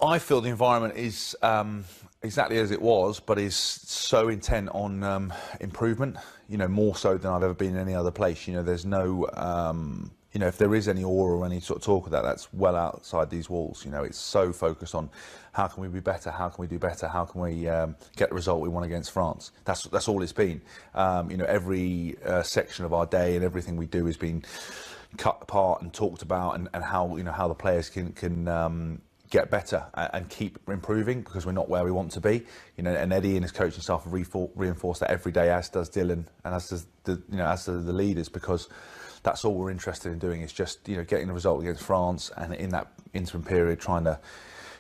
I feel the environment is exactly as it was, but is so intent on improvement. You know, more so than I've ever been in any other place. You know, there's no, you know, if there is any aura or any sort of talk of that, that's well outside these walls. You know, it's so focused on how can we be better, how can we do better, how can we get the result we want against France. That's all it's been. You know, every section of our day and everything we do has been cut apart and talked about, and how, you know, how the players can get better and keep improving, because we're not where we want to be. You know, and Eddie and his coaching staff have reinforced that every day, as does Dylan and as does as do the leaders, because that's all we're interested in doing, is just, you know, getting the result against France, and in that interim period trying to,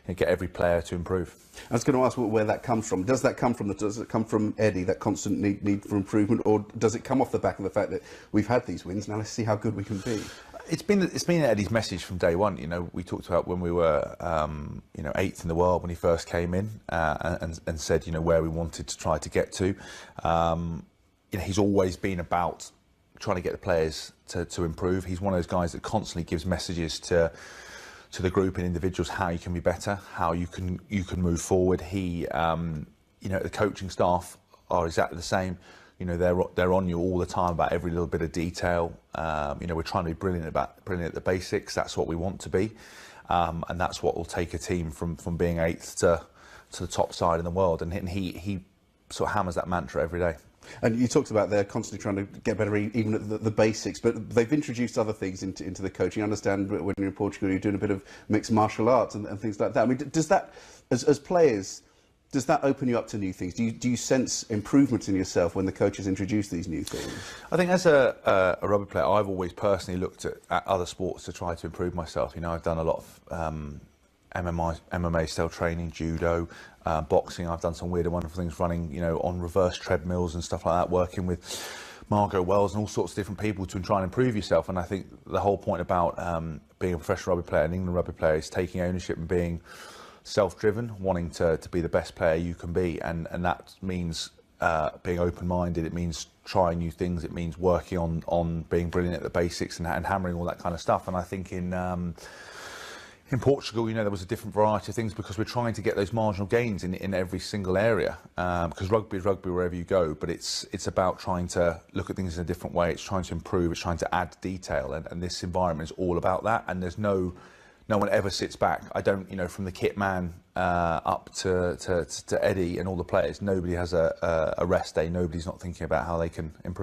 you know, get every player to improve. I was going to ask where that comes from. Does it come from Eddie, that constant need for improvement, or does it come off the back of the fact that we've had these wins, now let's see how good we can be? It's been Eddie's message from day one. You know, we talked about when we were, you know, 8th in the world when he first came in, and said, you know, where we wanted to try to get to. You know, he's always been about trying to get the players to improve. He's one of those guys that constantly gives messages to the group and individuals how you can be better, how you can move forward. He, you know, the coaching staff are exactly the same. You know, they're on you all the time about every little bit of detail. You know, we're trying to be brilliant at the basics. That's what we want to be, and that's what will take a team from being 8th to the top side in the world. And he sort of hammers that mantra every day. And you talked about they're constantly trying to get better even at the basics, but they've introduced other things into the coaching. I understand when you're in Portugal, you're doing a bit of mixed martial arts and things like that. I mean, does that, as players, does that open you up to new things? Do you sense improvements in yourself when the coaches introduce these new things? I think as a rugby player, I've always personally looked at other sports to try to improve myself. You know, I've done a lot of MMA style training, judo, boxing. I've done some weird and wonderful things, running, you know, on reverse treadmills and stuff like that, working with Margot Wells and all sorts of different people to try and improve yourself. And I think the whole point about being a professional rugby player, an England rugby player, is taking ownership and being self-driven, wanting to be the best player you can be, and that means being open-minded. It means trying new things. It means working on being brilliant at the basics and hammering all that kind of stuff. And I think in Portugal, you know, there was a different variety of things, because we're trying to get those marginal gains in every single area. Because rugby is rugby wherever you go, but it's about trying to look at things in a different way. It's trying to improve. It's trying to add detail, and this environment is all about that. And there's no one ever sits back. I don't, you know, from the kit man up to Eddie and all the players, nobody has a rest day. Nobody's not thinking about how they can improve.